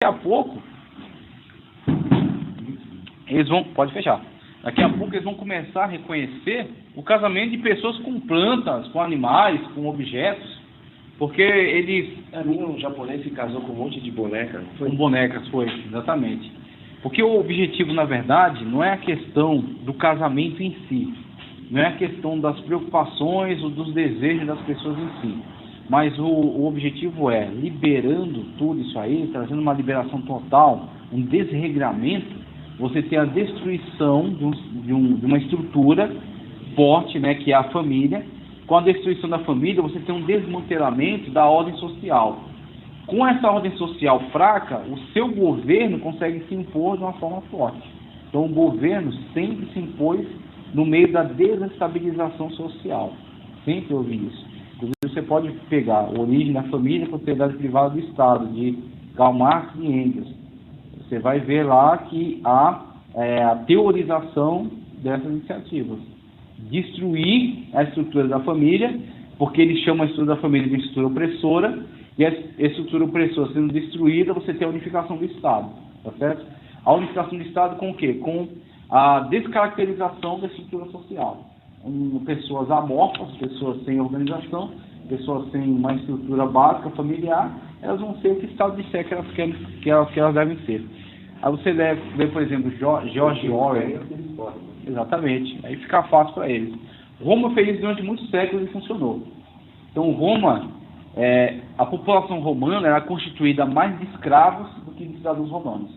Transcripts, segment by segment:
a pouco, eles vão... Pode fechar. Daqui a pouco eles vão começar a reconhecer o casamento de pessoas com plantas, com animais, com objetos, porque eles... Um japonês se casou com um monte de bonecas. Com bonecas, foi, exatamente. Porque o objetivo, na verdade, não é a questão do casamento em si, não é a questão das preocupações ou dos desejos das pessoas em si, mas o objetivo é, liberando tudo isso aí, trazendo uma liberação total, um desregramento, você tem a destruição de uma estrutura forte, né, que é a família. Com a destruição da família, você tem um desmantelamento da ordem social. Com essa ordem social fraca, o seu governo consegue se impor de uma forma forte. Então, o governo sempre se impôs no meio da desestabilização social. Sempre ouvi isso. Inclusive, você pode pegar a origem da família, propriedade privada do Estado, de Karl Marx e Engels. Você vai ver lá que há a teorização dessas iniciativas. Destruir a estrutura da família, porque eles chamam a estrutura da família de estrutura opressora, e a estrutura opressora sendo destruída, você tem a unificação do Estado, tá certo? A unificação do Estado com o quê? Com a descaracterização da estrutura social. Pessoas amorfas, pessoas sem organização, pessoas sem uma estrutura básica, familiar, elas vão ser o que o Estado disser que elas devem ser. Aí você deve ver, por exemplo, George Orwell. Exatamente. Aí fica fácil para eles. Roma fez isso durante muitos séculos e funcionou. Então, Roma, a população romana era constituída mais de escravos do que de cidadãos romanos.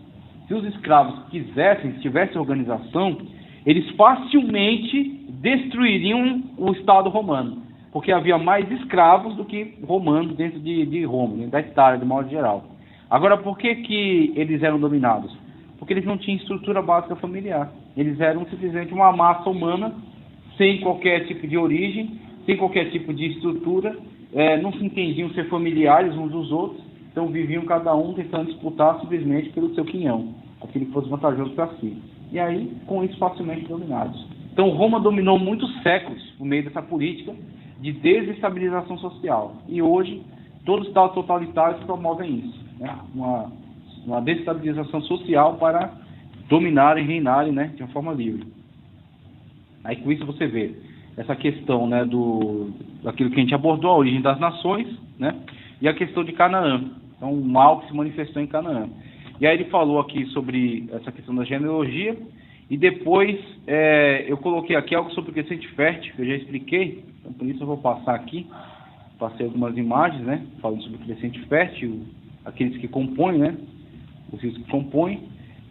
Se os escravos quisessem, se tivessem organização, eles facilmente destruiriam o Estado romano, porque havia mais escravos do que romanos dentro de Roma, dentro da Itália, de modo geral. Agora, por que eles eram dominados? Porque eles não tinham estrutura básica familiar. Eles eram simplesmente uma massa humana, sem qualquer tipo de origem, sem qualquer tipo de estrutura, não se entendiam ser familiares uns dos outros, então viviam cada um tentando disputar simplesmente pelo seu quinhão, aquele que fosse vantajoso para si. E aí, com isso, facilmente dominados. Então, Roma dominou muitos séculos por meio dessa política de desestabilização social. E hoje, todos os estados totalitários promovem isso, né? Uma desestabilização social para dominarem, reinarem, né, de uma forma livre. Aí, com isso, você vê essa questão, né, daquilo que a gente abordou, a origem das nações, né, e a questão de Canaã. Então, o mal que se manifestou em Canaã. E aí ele falou aqui sobre essa questão da genealogia, e depois eu coloquei aqui algo sobre o crescente fértil, que eu já expliquei, então por isso eu vou passar aqui, passei algumas imagens, né, falando sobre o crescente fértil, aqueles que compõem, né, os rios que compõem,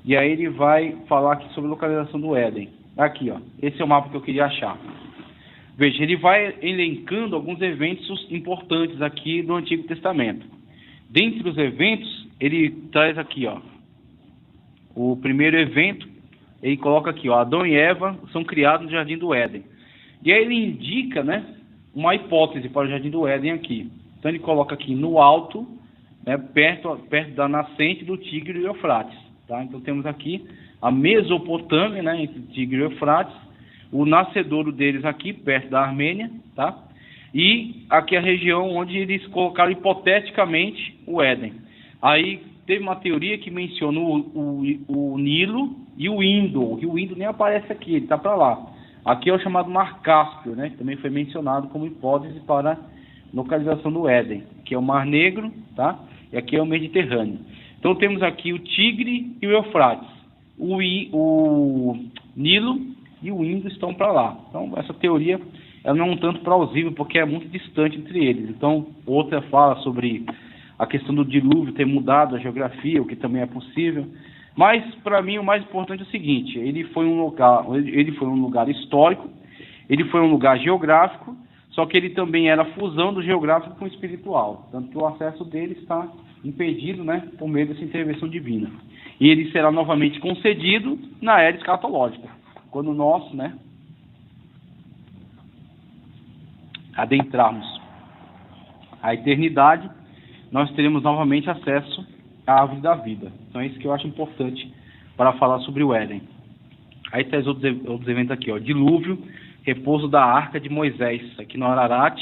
e aí ele vai falar aqui sobre a localização do Éden. Aqui, ó, esse é o mapa que eu queria achar. Veja, ele vai elencando alguns eventos importantes aqui do Antigo Testamento. Dentre os eventos, ele traz aqui, ó, o primeiro evento, ele coloca aqui, ó, Adão e Eva são criados no Jardim do Éden. E aí ele indica, né, uma hipótese para o Jardim do Éden aqui. Então ele coloca aqui no alto, né, perto da nascente do Tigre e Eufrates. Tá? Então temos aqui a Mesopotâmia, né, entre Tigre e Eufrates, o nascedouro deles aqui, perto da Armênia, tá? E aqui a região onde eles colocaram hipoteticamente o Éden. Aí teve uma teoria que menciona o Nilo e o Indo. O Indo nem aparece aqui, ele está para lá. Aqui é o chamado Mar Cáspio, né? Que também foi mencionado como hipótese para localização do Éden, que é o Mar Negro, tá? E aqui é o Mediterrâneo. Então temos aqui o Tigre e o Eufrates. O Nilo e o Indo estão para lá. Então essa teoria ela não é um tanto plausível porque é muito distante entre eles. Então outra fala sobre a questão do dilúvio ter mudado a geografia, o que também é possível. Mas para mim o mais importante é o seguinte: ele foi um lugar histórico, ele foi um lugar geográfico, só que ele também era a fusão do geográfico com o espiritual. Tanto que o acesso dele está impedido, né, por meio dessa intervenção divina. E ele será novamente concedido na era escatológica, quando nós, né, adentrarmos a eternidade, nós teremos novamente acesso à árvore da vida. Então é isso que eu acho importante para falar sobre o Éden. Aí tem os outros eventos aqui, ó, dilúvio, repouso da arca de Moisés, aqui no Ararat,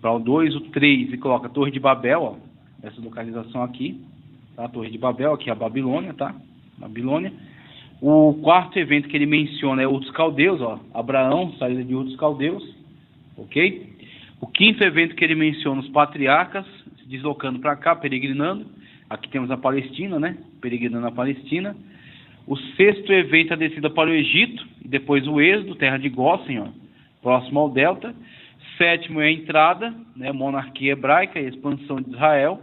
para o 2, o 3, e coloca a Torre de Babel, ó, essa localização aqui, A Torre de Babel, aqui é a Babilônia, tá? Babilônia. O quarto evento que ele menciona é Ur dos Caldeus, ó. Abraão, saída de Ur dos Caldeus, ok? O quinto evento que ele menciona, os patriarcas se deslocando para cá, peregrinando. Aqui temos a Palestina, né? Peregrinando a Palestina. O sexto evento é a descida para o Egito, e depois o êxodo, terra de Gósen, ó, próximo ao delta. Sétimo é a entrada, né? Monarquia hebraica e expansão de Israel,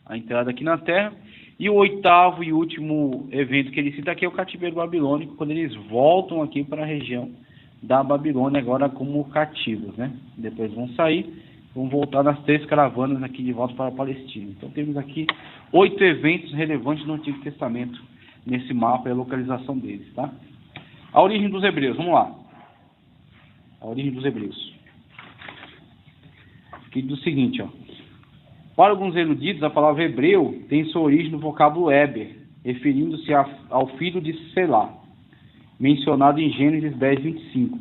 a entrada aqui na terra. E o oitavo e último evento que ele cita aqui é o cativeiro babilônico, quando eles voltam aqui para a região da Babilônia, agora como cativos, né? Depois vão sair, vão voltar nas 3 caravanas aqui de volta para a Palestina. Então temos aqui 8 eventos relevantes no Antigo Testamento, nesse mapa e a localização deles, tá? A origem dos hebreus, vamos lá. A origem dos hebreus. Aqui diz o seguinte, ó. Para alguns eruditos, a palavra hebreu tem sua origem no vocábulo Heber, referindo-se ao filho de Selá, mencionado em Gênesis 10, 25.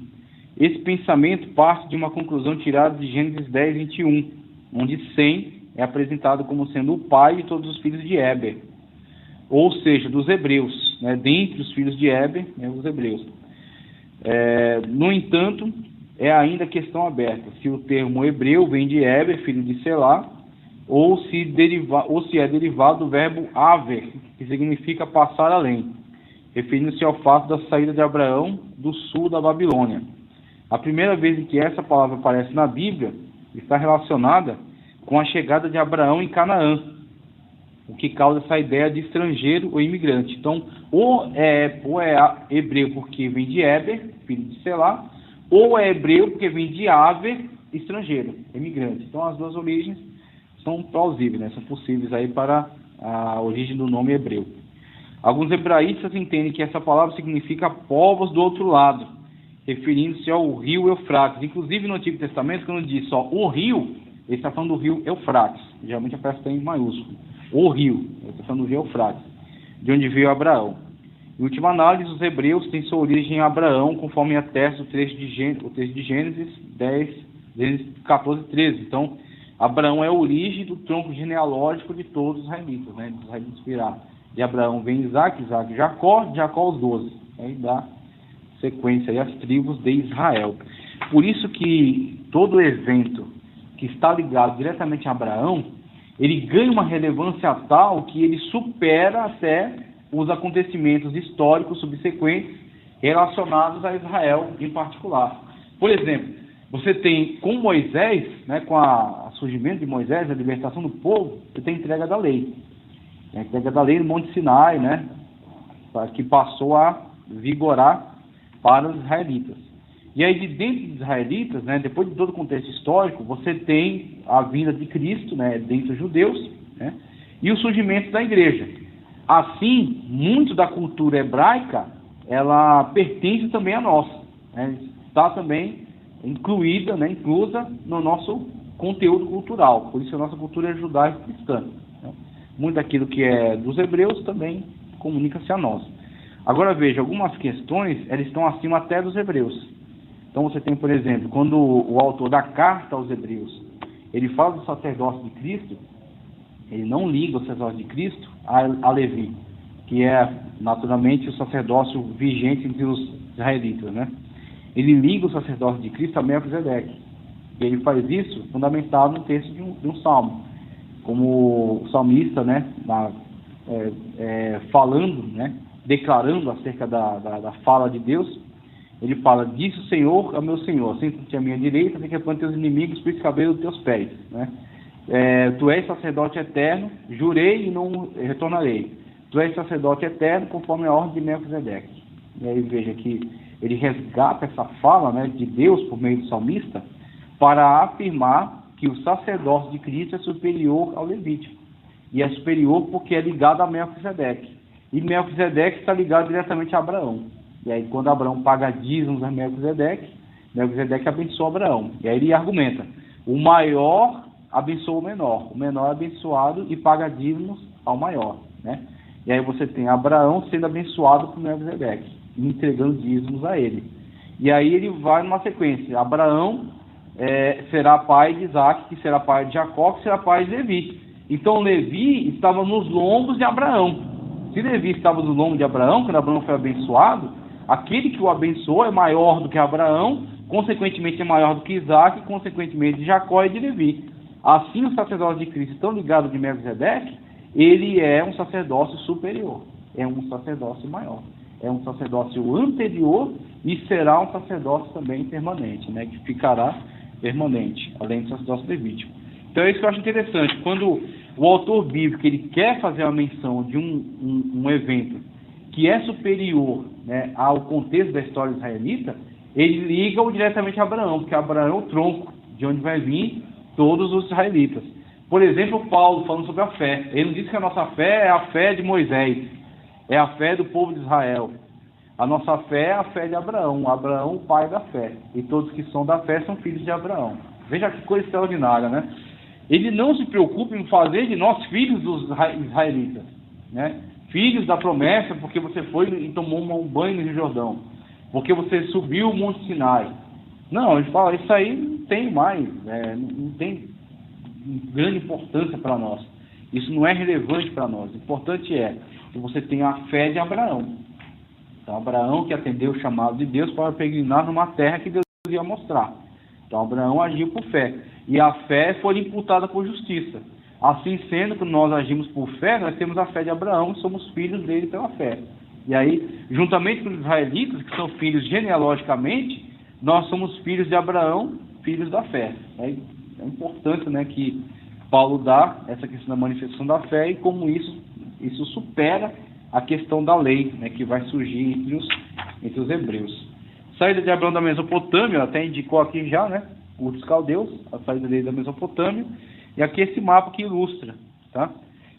Esse pensamento parte de uma conclusão tirada de Gênesis 10, 21, onde Sem é apresentado como sendo o pai de todos os filhos de Heber, ou seja, dos hebreus, né? Dentre os filhos de Heber, né, os hebreus. No entanto, é ainda questão aberta se o termo hebreu vem de Heber, filho de Selá, ou se é derivado do verbo haver, que significa passar além, referindo-se ao fato da saída de Abraão do sul da Babilônia. A primeira vez em que essa palavra aparece na Bíblia está relacionada com a chegada de Abraão em Canaã, o que causa essa ideia de estrangeiro ou imigrante. Então, ou é hebreu porque vem de Heber, filho de Selá, ou é hebreu porque vem de Haver, estrangeiro, imigrante. Então, as duas origens são plausíveis, né? São possíveis aí para a origem do nome hebreu. Alguns hebraístas entendem que essa palavra significa povos do outro lado, referindo-se ao rio Eufrates. Inclusive no Antigo Testamento, quando diz só o rio, ele está falando do rio Eufrates. Geralmente aparece em maiúsculo. O rio, ele está falando do rio Eufrates, de onde veio Abraão. Em última análise, os hebreus têm sua origem em Abraão, conforme atesta o texto de Gênesis 14, 13. Então, Abraão é a origem do tronco genealógico de todos os israelitas, né? Dos israelitas viraram. De Abraão vem Isaac, Jacó, Jacó os 12. Aí dá sequência aí as tribos de Israel. Por isso que todo evento que está ligado diretamente a Abraão, ele ganha uma relevância tal que ele supera até os acontecimentos históricos subsequentes relacionados a Israel em particular. Por exemplo, você tem com Moisés, né, com o surgimento de Moisés, a libertação do povo, você tem a entrega da lei. A entrega da lei no Monte Sinai, né, que passou a vigorar para os israelitas. E aí, de dentro dos israelitas, né, depois de todo o contexto histórico, você tem a vinda de Cristo, né, dentre os judeus, né, e o surgimento da igreja. Assim, muito da cultura hebraica, ela pertence também a nós, né, está também inclusa no nosso conteúdo cultural. Por isso a nossa cultura é judaico-cristã. Né? Muito daquilo que é dos hebreus também comunica-se a nós. Agora veja, algumas questões, elas estão acima até dos hebreus. Então você tem, por exemplo, quando o autor da carta aos hebreus, ele fala do sacerdócio de Cristo, ele não liga o sacerdócio de Cristo a Levi, que é naturalmente o sacerdócio vigente entre os israelitas, né? Ele liga o sacerdócio de Cristo a Melquisedeque. E ele faz isso fundamentado no texto de um salmo. Como o salmista, né, falando, né, declarando acerca da fala de Deus, ele fala: disse o Senhor ao meu Senhor, senta-te à minha direita, até que aponte teus inimigos por escabelo dos teus pés. Né? Tu és sacerdote eterno, jurei e não retornarei. Tu és sacerdote eterno, conforme a ordem de Melquisedeque. E aí veja que ele resgata essa fala, né, de Deus por meio do salmista para afirmar que o sacerdócio de Cristo é superior ao Levítico. E é superior porque é ligado a Melquisedeque. E Melquisedeque está ligado diretamente a Abraão. E aí quando Abraão paga dízimos a Melquisedeque, Melquisedeque abençoa Abraão. E aí ele argumenta: o maior abençoa o menor é abençoado e paga dízimos ao maior. Né? E aí você tem Abraão sendo abençoado por Melquisedeque, entregando dízimos a ele. E aí ele vai numa sequência: Abraão será pai de Isaac, que será pai de Jacó, que será pai de Levi. Então Levi estava nos lombos de Abraão. Se Levi estava nos lombos de Abraão, quando Abraão foi abençoado, aquele que o abençoou é maior do que Abraão, consequentemente é maior do que Isaac, consequentemente de Jacó e de Levi. Assim, o sacerdócio de Cristo, tão ligado de Melquisedeque, ele é um sacerdócio superior, é um sacerdócio maior, é um sacerdócio anterior e será um sacerdócio também permanente, né, que ficará permanente, além do sacerdócio levítico. Então é isso que eu acho interessante, quando o autor bíblico ele quer fazer a menção de um evento que é superior, né, ao contexto da história israelita, ele liga-o diretamente a Abraão, porque Abraão é o tronco de onde vai vir todos os israelitas. Por exemplo, Paulo falando sobre a fé, ele não diz que a nossa fé é a fé de Moisés, é a fé do povo de Israel. A nossa fé é a fé de Abraão, Abraão o pai da fé, e todos que são da fé são filhos de Abraão. Veja que coisa extraordinária, né? Ele não se preocupa em fazer de nós filhos dos israelitas, né? Filhos da promessa, porque você foi e tomou um banho no Rio Jordão, porque você subiu o Monte Sinai. Não, ele fala, isso aí não tem mais, não tem grande importância para nós. Isso não é relevante para nós. O importante é que você tenha a fé de Abraão. Então, Abraão que atendeu o chamado de Deus para peregrinar numa terra que Deus ia mostrar. Então, Abraão agiu por fé. E a fé foi imputada por justiça. Assim sendo, que nós agimos por fé, nós temos a fé de Abraão e somos filhos dele pela fé. E aí, juntamente com os israelitas, que são filhos genealogicamente, nós somos filhos de Abraão, filhos da fé. É a importância, né, que Paulo dá, essa questão da manifestação da fé, e como isso supera a questão da lei, né, que vai surgir entre os hebreus. Saída de Abraão da Mesopotâmia, até indicou aqui já, né, os caldeus, a saída dele da Mesopotâmia, e aqui esse mapa que ilustra, tá?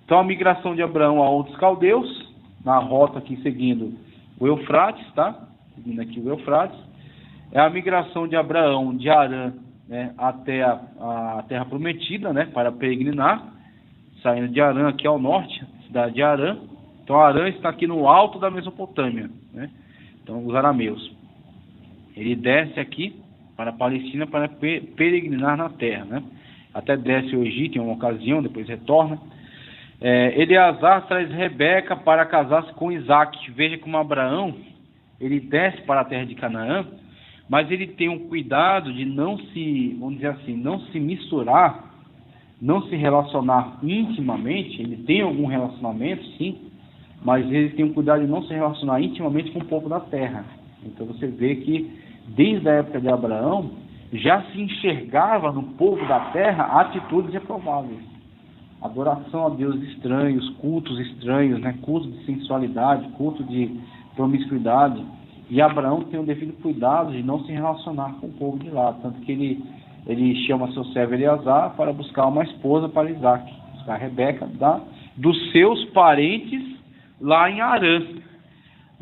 Então a migração de Abraão a outros caldeus, na rota aqui seguindo o Eufrates, tá? Seguindo aqui o Eufrates, é a migração de Abraão de Harã, né, até a terra prometida, né, para peregrinar, saindo de Harã aqui ao norte, cidade de Harã. Então Harã está aqui no alto da Mesopotâmia, né? Então os arameus. Ele desce aqui para a Palestina para peregrinar na terra, né? Até desce o Egito em uma ocasião, depois retorna. Eleazar traz Rebeca para casar-se com Isaac. Veja como Abraão, ele desce para a terra de Canaã, mas ele tem um cuidado de não se, vamos dizer assim, não se misturar, não se relacionar intimamente. Ele tem algum relacionamento, sim, mas ele tem um cuidado de não se relacionar intimamente com o povo da terra. Então você vê que desde a época de Abraão já se enxergava no povo da terra atitudes reprováveis, adoração a deuses estranhos, cultos estranhos, né? Culto de sensualidade, culto de promiscuidade. E Abraão tem um devido cuidado de não se relacionar com o povo de lá, tanto que ele chama seu servo Eleazar para buscar uma esposa para Isaac, buscar Rebeca dos seus parentes lá em Harã.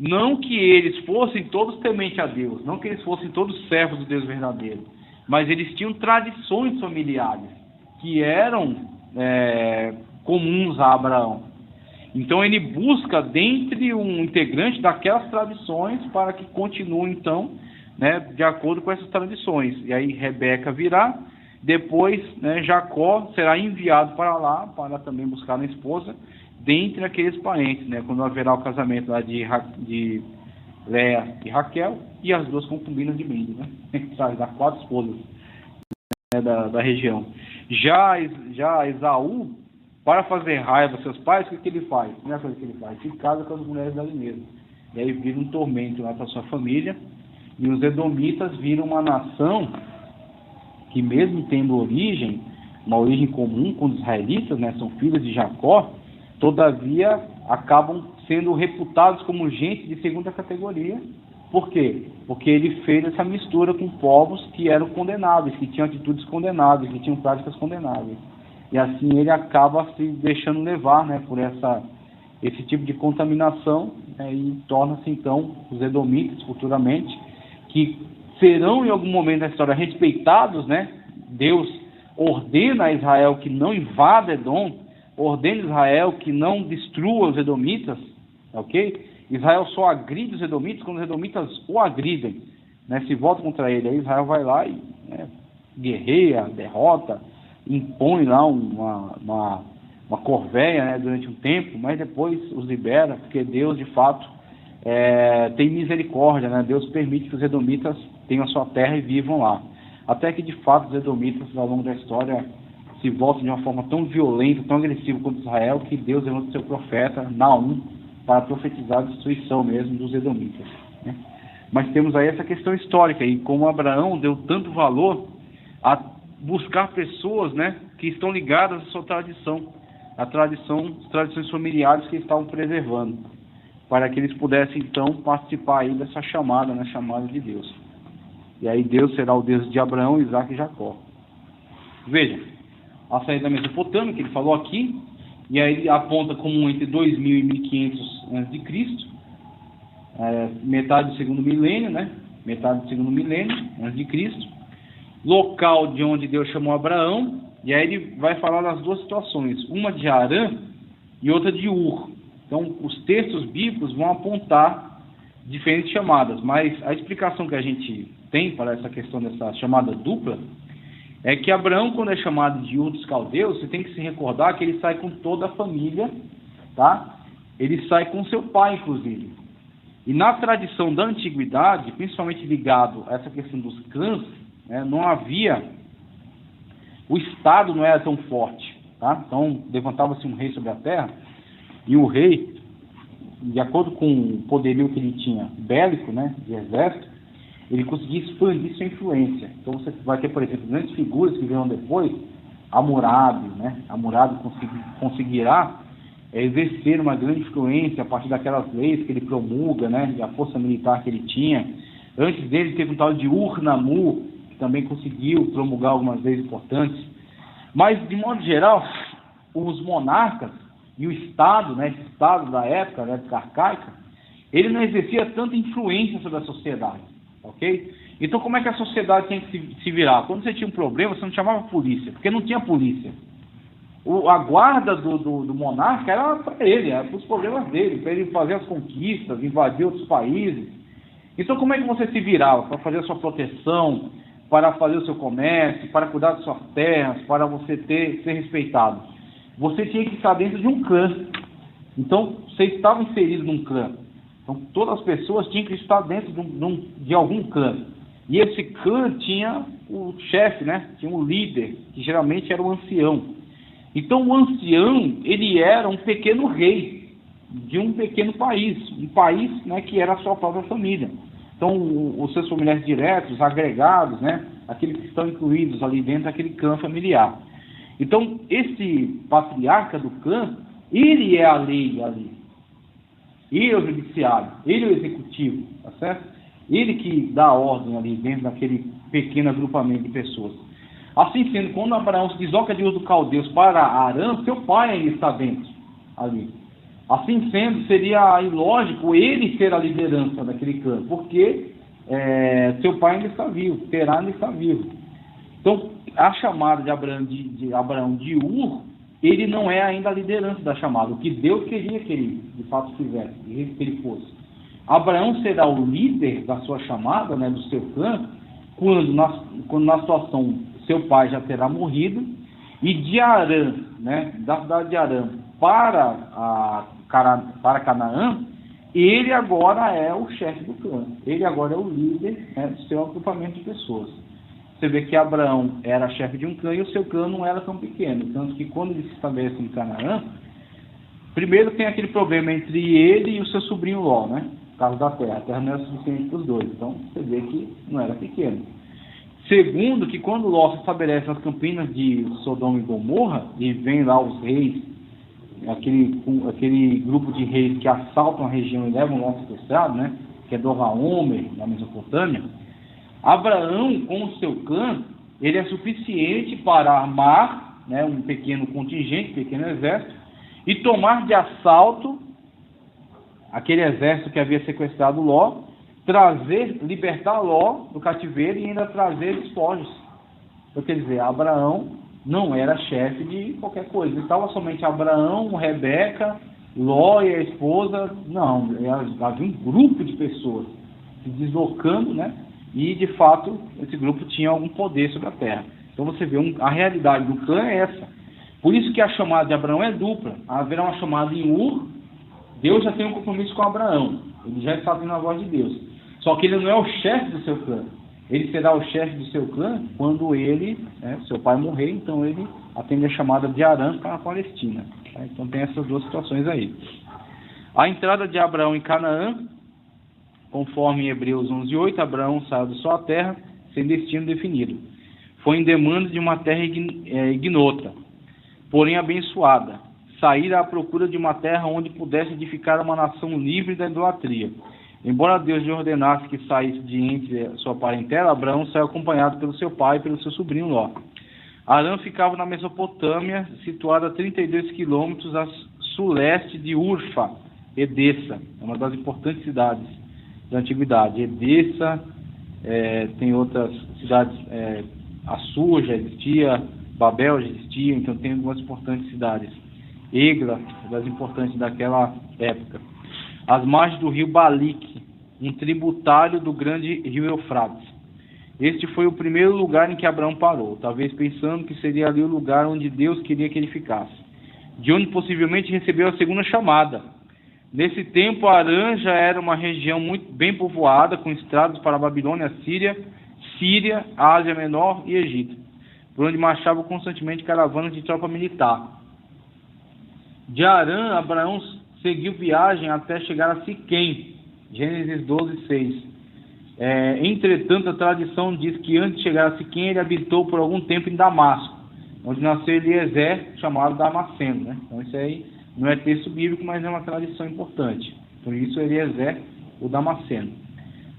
Não que eles fossem todos tementes a Deus, não que eles fossem todos servos do Deus verdadeiro, mas eles tinham tradições familiares que eram comuns a Abraão. Então ele busca dentre um integrante daquelas tradições para que continue então, né, de acordo com essas tradições. E aí Rebeca virá, depois, né, Jacó será enviado para lá para também buscar uma esposa dentre aqueles parentes, né, quando haverá o casamento lá de Léa e Raquel e as duas concubinas de Milde, né? Sabe, das 4 esposas, né, da região. Já Esaú, para fazer raiva aos seus pais, o que ele faz? A primeira coisa que ele faz, se casa com as mulheres dali mesmo. E aí vira um tormento lá para sua família. E os edomitas viram uma nação que, mesmo tendo uma origem comum com os israelitas, né, são filhos de Jacó, todavia acabam sendo reputados como gente de segunda categoria. Por quê? Porque ele fez essa mistura com povos que eram condenáveis, que tinham atitudes condenáveis, que tinham práticas condenáveis. E assim ele acaba se deixando levar, né, por esse tipo de contaminação, né, e torna-se então os edomitas futuramente, que serão em algum momento da história respeitados, né? Deus ordena a Israel que não invada Edom, ordena a Israel que não destrua os edomitas, ok? Israel só agride os edomitas quando os edomitas o agridem, né? Se volta contra ele, aí Israel vai lá e, né, guerreia, derrota, impõe lá corvéia, né, durante um tempo, mas depois os libera, porque Deus, de fato, tem misericórdia, né? Deus permite que os edomitas tenham a sua terra e vivam lá. Até que, de fato, os edomitas, ao longo da história, se voltam de uma forma tão violenta, tão agressiva contra Israel, que Deus levanta o seu profeta, Naum, para profetizar a destruição mesmo dos edomitas, né? Mas temos aí essa questão histórica, e como Abraão deu tanto valor a buscar pessoas, né, que estão ligadas à sua tradição, as tradições familiares que estavam preservando, para que eles pudessem então participar aí dessa chamada, né, chamada de Deus. E aí Deus será o Deus de Abraão, Isaque e Jacó. Veja, a saída da Mesopotâmia, que ele falou aqui, e aí ele aponta como entre 2000 e 1500 a.C., metade do segundo milênio, né? Metade do segundo milênio antes de Cristo. Local de onde Deus chamou Abraão, e aí ele vai falar das duas situações, uma de Harã e outra de Ur. Então, os textos bíblicos vão apontar diferentes chamadas, mas a explicação que a gente tem para essa questão dessa chamada dupla é que Abraão, quando é chamado de Ur dos Caldeus, você tem que se recordar que ele sai com toda a família, tá? Ele sai com seu pai, inclusive. E na tradição da antiguidade, principalmente ligado a essa questão dos clãs, né, não havia, o Estado não era tão forte, tá? Então levantava-se um rei sobre a terra, e o rei, de acordo com o poderio que ele tinha bélico, né, de exército, ele conseguia expandir sua influência. Então você vai ter, por exemplo, grandes figuras que virão depois, Hammurabi, né? Hammurabi conseguirá exercer uma grande influência a partir daquelas leis que ele promulga, né, e a força militar que ele tinha. Antes dele teve um tal de Ur-Nammu, que também conseguiu promulgar algumas leis importantes. Mas, de modo geral, os monarcas e o Estado, né, esse Estado da época, né, arcaica, ele não exercia tanta influência sobre a sociedade, ok? Então, como é que a sociedade tem que se virar? Quando você tinha um problema, você não chamava polícia, porque não tinha polícia. A guarda do monarca era para ele, era para os problemas dele, para ele fazer as conquistas, invadir outros países. Então, como é que você se virava? Para fazer a sua proteção, para fazer o seu comércio, para cuidar das suas terras, para você ser respeitado? Você tinha que estar dentro de um clã. Então, você estava inserido num clã. Então, todas as pessoas tinham que estar dentro de algum clã. E esse clã tinha o chefe, né? Tinha um líder, que geralmente era o ancião. Então, o ancião, ele era um pequeno rei de um pequeno país, um país, né, que era a sua própria família. Então, os seus familiares diretos, agregados, né, aqueles que estão incluídos ali dentro daquele clã familiar. Então, esse patriarca do clã, ele é a lei ali. Ele é o judiciário, ele é o executivo, tá certo? Ele que dá a ordem ali dentro daquele pequeno agrupamento de pessoas. Assim sendo, quando Abraão se desloca de Ur dos Caldeus para Harã, seu pai ainda está dentro ali. Assim sendo, seria ilógico ele ser a liderança daquele clã, porque seu pai ainda está vivo, Terá ainda está vivo. Então, a chamada de Abraão de Ur, ele não é ainda a liderança da chamada, o que Deus queria que ele, de fato, fizesse, que ele fosse. Abraão será o líder da sua chamada, né, do seu clã, quando na situação seu pai já terá morrido, e de Harã, né, da cidade de Harã para Canaã, ele agora é o chefe do clã, ele agora é o líder, né, do seu agrupamento de pessoas. Você vê que Abraão era chefe de um clã e o seu clã não era tão pequeno, tanto que quando ele se estabelece em Canaã, primeiro tem aquele problema entre ele e o seu sobrinho Ló, né, por causa da terra, a terra não era suficiente para os dois, então você vê que não era pequeno. Segundo, que quando Ló se estabelece nas campinas de Sodoma e Gomorra, e vem lá os reis, aquele grupo de reis que assaltam a região e levam Ló sequestrado, né, que é Dor-Laomer, na Mesopotâmia, Abraão, com o seu clã, ele é suficiente para armar, né, um pequeno contingente, um pequeno exército, e tomar de assalto aquele exército que havia sequestrado Ló, libertar Ló do cativeiro e ainda trazer despojos. Então, quer dizer, Abraão não era chefe de qualquer coisa. Estava somente Abraão, Rebeca, Ló e a esposa. Não, havia um grupo de pessoas se deslocando, né? E, de fato, esse grupo tinha algum poder sobre a terra. Então, você vê, a realidade do clã é essa. Por isso que a chamada de Abraão é dupla. Haverá uma chamada em Ur, Deus já tem um compromisso com Abraão, ele já está ouvindo a voz de Deus. Só que ele não é o chefe do seu clã. Ele será o chefe do seu clã quando ele, seu pai morrer, então ele atende a chamada de Arã para a Palestina. Tá? Então tem essas duas situações aí. A entrada de Abraão em Canaã, conforme em Hebreus 11:8, Abraão saiu de sua terra sem destino definido. Foi em demanda de uma terra ignota, porém abençoada. Sair à procura de uma terra onde pudesse edificar uma nação livre da idolatria. Embora Deus lhe ordenasse que saísse de entre sua parentela, Abraão saiu acompanhado pelo seu pai e pelo seu sobrinho Ló. Arã ficava na Mesopotâmia, situada a 32 quilômetros a suleste de Urfa, Edessa, é uma das importantes cidades da antiguidade. Edessa, tem outras cidades, Assur já existia, Babel já existia, então tem algumas importantes cidades. Egla, das importantes daquela época. As margens do rio Balique, um tributário do grande rio Eufrates. Este foi o primeiro lugar em que Abraão parou, talvez pensando que seria ali o lugar onde Deus queria que ele ficasse, de onde possivelmente recebeu a segunda chamada. Nesse tempo, Arã já era uma região muito bem povoada, com estradas para a Babilônia, Síria, Ásia Menor e Egito, por onde marchavam constantemente caravanas de tropa militar. De Arã, Abraão seguiu viagem até chegar a Siquém, Gênesis 12:6. Entretanto, a tradição diz que antes de chegar a Siquém, ele habitou por algum tempo em Damasco, onde nasceu Eliezer, chamado Damasceno. Né? Então isso aí não é texto bíblico, mas é uma tradição importante. Por isso Eliezer, o Damasceno.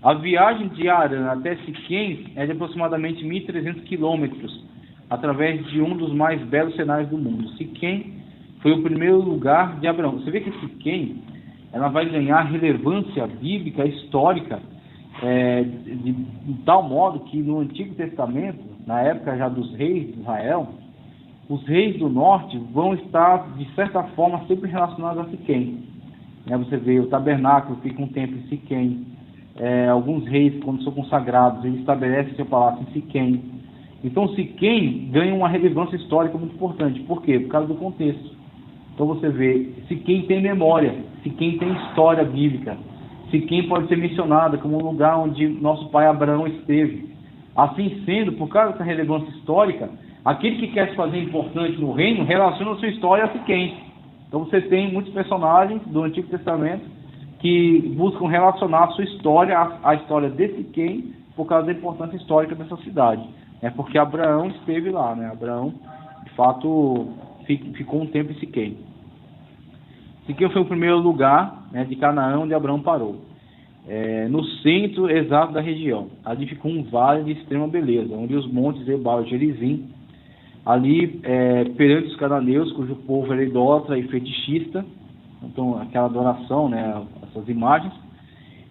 A viagem de Arã até Siquém é de aproximadamente 1.300 quilômetros, através de um dos mais belos cenários do mundo. Siquém foi o primeiro lugar de Abraão. Você vê que Siquém, ela vai ganhar relevância bíblica, histórica, de tal modo que no Antigo Testamento, na época já dos reis de Israel, os reis do norte vão estar, de certa forma, sempre relacionados a Siquém. Você vê o tabernáculo, fica um tempo em Siquém. Alguns reis, quando são consagrados, eles estabelecem seu palácio em Siquém. Então Siquém ganha uma relevância histórica muito importante. Por quê? Por causa do contexto. Então você vê, Siquém tem memória, Siquém tem história bíblica, Siquém pode ser mencionada como um lugar onde nosso pai Abraão esteve. Assim sendo, por causa dessa relevância histórica, aquele que quer se fazer importante no reino, relaciona a sua história a Siquém. Então você tem muitos personagens do Antigo Testamento que buscam relacionar a sua história à história de Siquém, por causa da importância histórica dessa cidade. É porque Abraão esteve lá, né? Abraão, de fato, ficou um tempo em Siquém. Siquém foi o primeiro lugar, né, de Canaã onde Abraão parou. No centro exato da região. Ali ficou um vale de extrema beleza, onde os montes Ebal e Gerizim, ali perante os cananeus, cujo povo era idólatra e fetichista, então aquela adoração, né, essas imagens,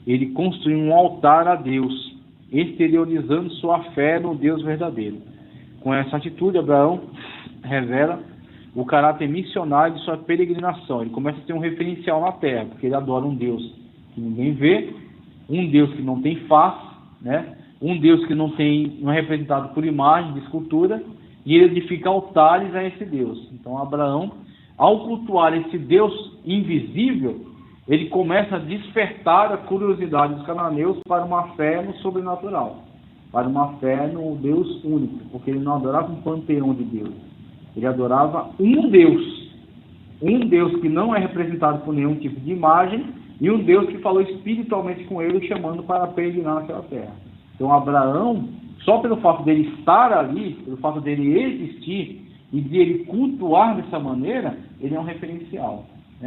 ele construiu um altar a Deus, exteriorizando sua fé no Deus verdadeiro. Com essa atitude, Abraão revela o caráter missionário de sua peregrinação. Ele começa a ter um referencial na terra, porque ele adora um Deus que ninguém vê, um Deus que não tem face, né? Um Deus que não é representado por imagem de escultura, e ele edifica altares a esse Deus. Então Abraão, ao cultuar esse Deus invisível, ele começa a despertar a curiosidade dos cananeus para uma fé no sobrenatural, para uma fé no Deus único, porque ele não adorava um panteão de Deus. Ele adorava um Deus que não é representado por nenhum tipo de imagem, e um Deus que falou espiritualmente com ele, chamando para peregrinar naquela terra. Então Abraão, só pelo fato dele estar ali, pelo fato dele existir, e de ele cultuar dessa maneira, ele é um referencial.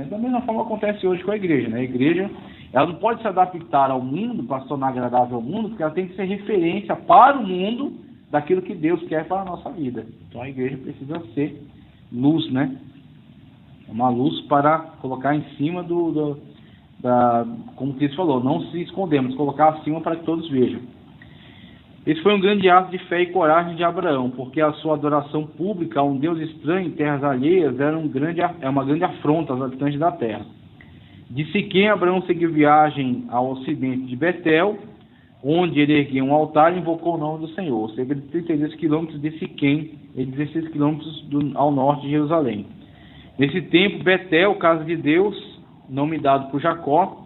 Da mesma forma acontece hoje com a igreja. Né? A igreja, ela não pode se adaptar ao mundo para se tornar agradável ao mundo, porque ela tem que ser referência para o mundo daquilo que Deus quer para a nossa vida. Então a igreja precisa ser luz, né? Uma luz para colocar em cima como Cristo falou, não se esconder, mas colocar acima para que todos vejam. Esse foi um grande ato de fé e coragem de Abraão, porque a sua adoração pública a um Deus estranho em terras alheias era uma grande afronta aos habitantes da terra. De Siquém, Abraão seguiu viagem ao ocidente de Betel, onde ele ergueu um altar e invocou o nome do Senhor, cerca de 32 quilômetros de Siquém e 16 quilômetros ao norte de Jerusalém. Nesse tempo, Betel, casa de Deus, nome dado por Jacó,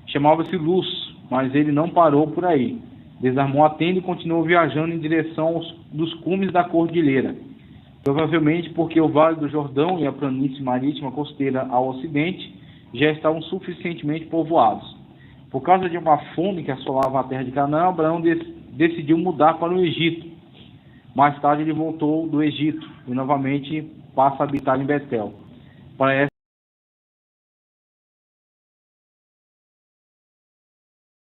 chamava-se Luz, mas ele não parou por aí. Desarmou a tenda e continuou viajando em direção dos cumes da cordilheira, provavelmente porque o Vale do Jordão e a planície marítima costeira ao ocidente já estavam suficientemente povoados. Por causa de uma fome que assolava a terra de Canaã, Abraão decidiu mudar para o Egito. Mais tarde ele voltou do Egito e novamente passa a habitar em Betel. Para